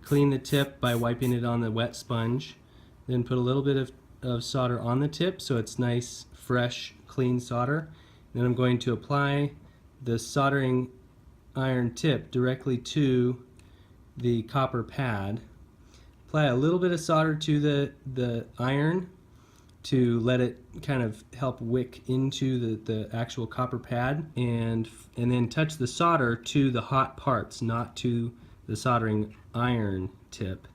clean the tip by wiping it on the wet sponge. Then put a little bit of solder on the tip so it's nice, fresh, clean solder. Then I'm going to apply the soldering iron tip directly to the copper pad. Apply a little bit of solder to the iron to let it kind of help wick into the actual copper pad, and then touch the solder to the hot parts, not to the soldering iron tip.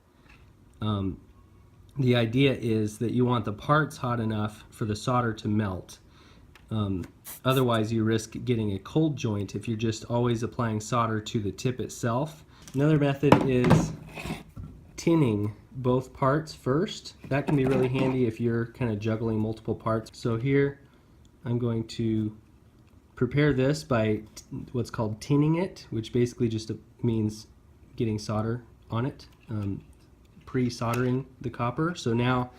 The idea is that you want the parts hot enough for the solder to melt. Otherwise you risk getting a cold joint if you're just always applying solder to the tip itself. Another method is tinning both parts first. That can be really handy if you're kind of juggling multiple parts. So here I'm going to prepare this by what's called tinning it, which basically just means getting solder on it, pre-soldering the copper. So now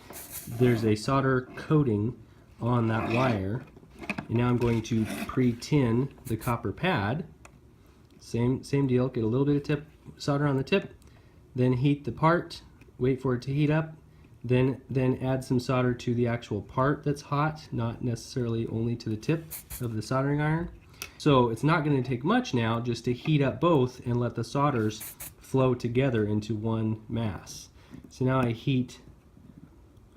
there's a solder coating on that wire, and now I'm going to pre-tin the copper pad. Same deal, get a little bit of solder on the tip, then heat the part, wait for it to heat up, then add some solder to the actual part that's hot, not necessarily only to the tip of the soldering iron. So it's not going to take much now just to heat up both and let the solders flow together into one mass. So now I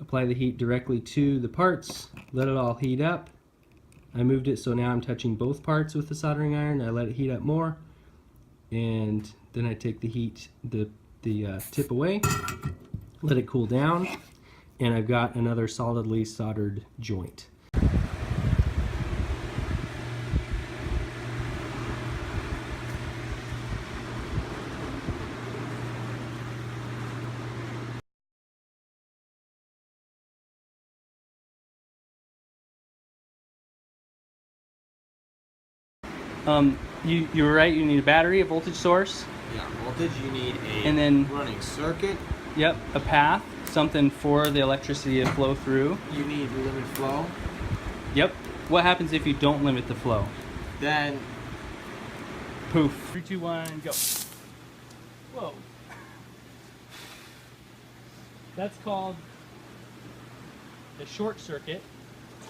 apply the heat directly to the parts, let it all heat up. I moved it so now I'm touching both parts with the soldering iron. I let it heat up more, and then I take the tip away, let it cool down, and I've got another solidly soldered joint. You were right, you need a battery, a voltage source. Yeah, voltage, you need a and then running circuit. Yep, a path, something for the electricity to flow through. You need limit flow. Yep. What happens if you don't limit the flow? Then poof. 3, 2, 1, go. Whoa. That's called a short circuit.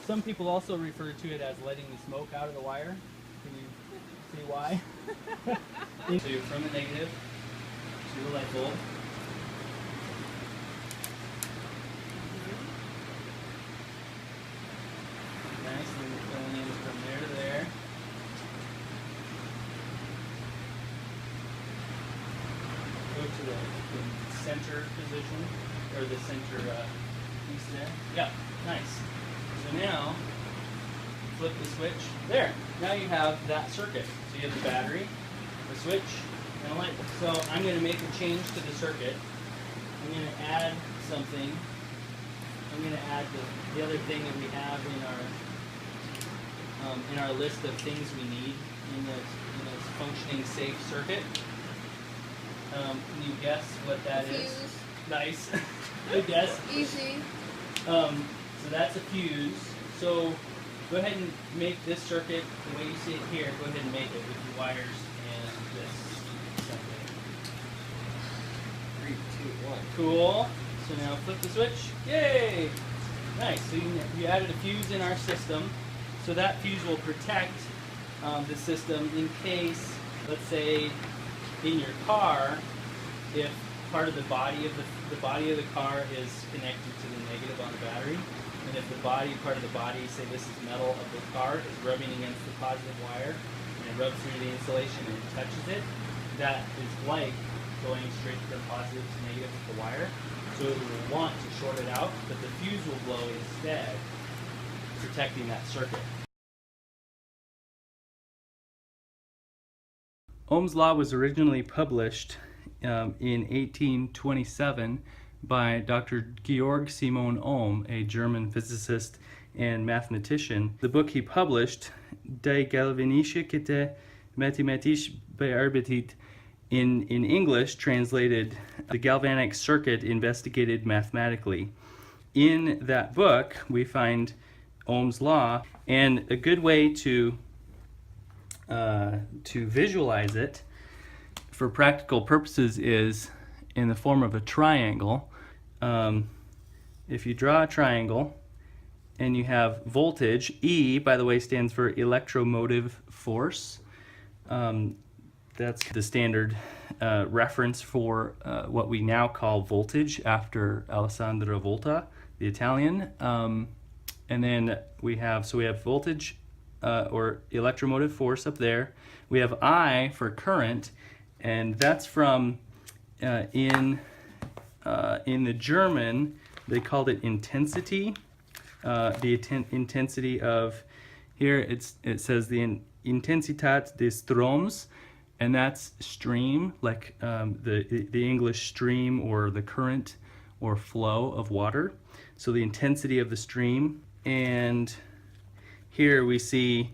Some people also refer to it as letting the smoke out of the wire. Can you see why? So from the negative to the light bulb. Nice, and we're filling in from there to there. Go to the center position, or the center piece there. Yeah, nice. So now, flip the switch. There, now you have that circuit. So you have the battery, the switch, and a light bulb. So I'm going to make a change to the circuit. I'm going to add something. I'm going to add the other thing that we have in our list of things we need in this functioning safe circuit. Can you guess what that is? Fuse. Nice. Good guess. Easy. So that's a fuse. So go ahead and make this circuit the way you see it here. Go ahead and make it with your wires and this assembly. 3, 2, 1. Cool. So now flip the switch. Yay! Nice. So you added a fuse in our system. So that fuse will protect the system in case, let's say, in your car, if part of the body of the body of the car is connected to the negative on the battery, and if the part of the body, say this is metal of the car, is rubbing against the positive wire, and it rubs through the insulation and touches it, that is like going straight from positive to negative with the wire. So it will want to short it out, but the fuse will blow instead, protecting that circuit. Ohm's law was originally published in 1827 by Dr. Georg Simon Ohm, a German physicist and mathematician. The book he published, Die galvanische Kette mathematisch bearbeitet, in English translated The Galvanic Circuit Investigated Mathematically. In that book we find Ohm's law, and a good way to visualize it for practical purposes is in the form of a triangle. If you draw a triangle and you have voltage, E, by the way, stands for electromotive force. That's the standard reference for what we now call voltage after Alessandro Volta, the Italian. And then we have voltage or electromotive force up there. We have I for current, and that's from in the German they called it intensity. The intensity of, here it says the Intensität des Stroms, and that's stream, like the English stream or the current or flow of water. So the intensity of the stream. And here we see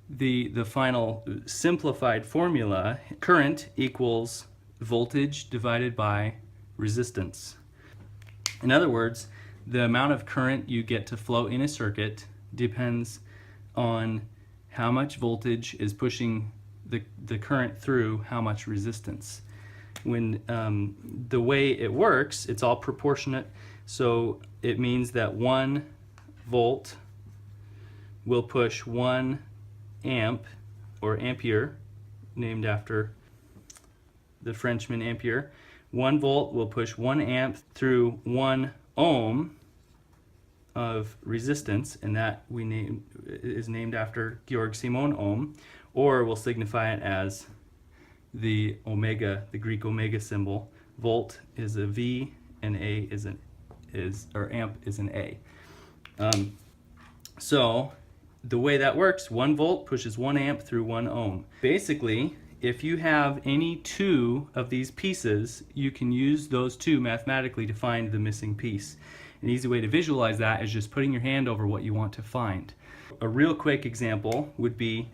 the final simplified formula. Current equals voltage divided by resistance. In other words, the amount of current you get to flow in a circuit depends on how much voltage is pushing the current through how much resistance. When the way it works, it's all proportionate, so it means that 1 volt will push 1 amp or ampere, named after the Frenchman Ampere. 1 volt will push 1 amp through 1 ohm of resistance, and that is named after Georg Simon Ohm, or we'll signify it as the omega, the Greek omega symbol. Volt is a V, and A or amp is an A. So the way that works, 1 volt pushes 1 amp through 1 ohm. Basically, if you have any two of these pieces, you can use those two mathematically to find the missing piece. An easy way to visualize that is just putting your hand over what you want to find. A real quick example would be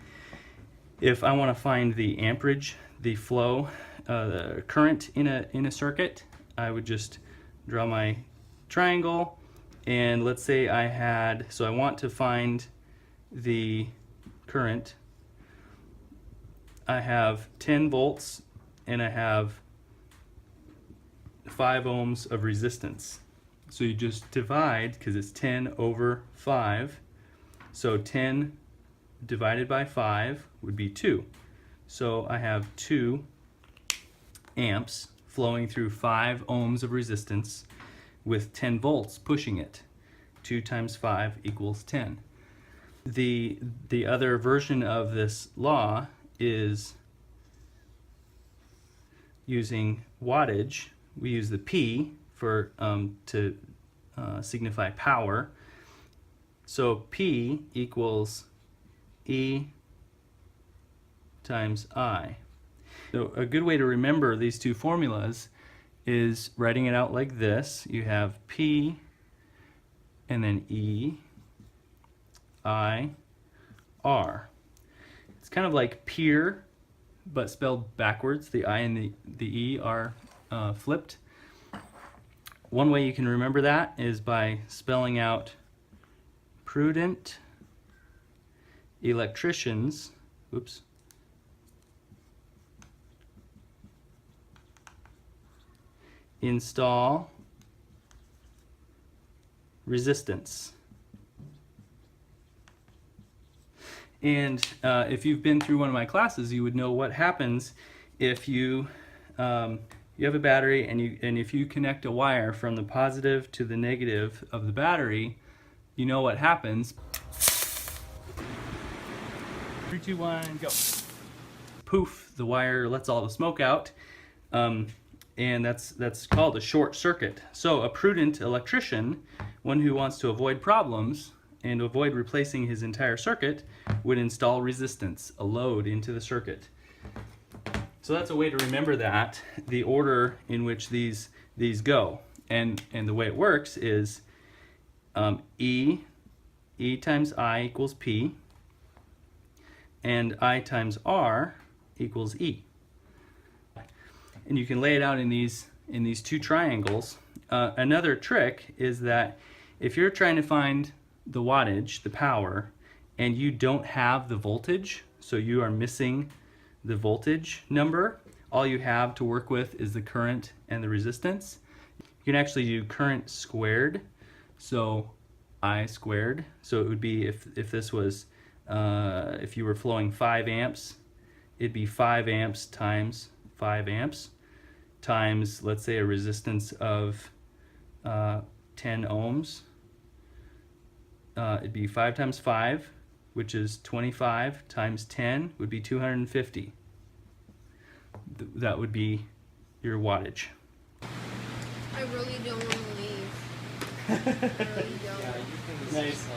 if I want to find the amperage, the flow, the current in a circuit. I would just draw my triangle, and let's say I want to find the current. I have 10 volts and I have 5 ohms of resistance. So you just divide, because it's 10 over 5. So 10 divided by 5 would be 2. So I have 2 amps flowing through 5 ohms of resistance with 10 volts pushing it. 2 times 5 equals 10. The other version of this law is using wattage. We use the P for to signify power. So P equals E times I. So a good way to remember these two formulas is writing it out like this. You have P and then E, I, R. It's kind of like peer, but spelled backwards. The I and the E are flipped. One way you can remember that is by spelling out prudent electricians, install resistance. And if you've been through one of my classes, you would know what happens if you you have a battery and if you connect a wire from the positive to the negative of the battery, you know what happens. 3, 2, 1, go. Poof, the wire lets all the smoke out, and that's called a short circuit. So a prudent electrician, one who wants to avoid problems and avoid replacing his entire circuit, would install resistance, a load, into the circuit. So that's a way to remember that, the order in which these go. And the way it works is E times I equals P, and I times R equals E. And you can lay it out in these two triangles. Another trick is that if you're trying to find the wattage, the power, and you don't have the voltage, so you are missing the voltage number, all you have to work with is the current and the resistance. You can actually do current squared, so I squared. So it would be if this was, if you were flowing 5 amps, it'd be 5 amps times 5 amps times, let's say, a resistance of 10 ohms. It'd be 5 times 5, which is 25, times 10 would be 250. That would be your wattage. I really don't want to leave. I really don't. Yeah, you can Nice.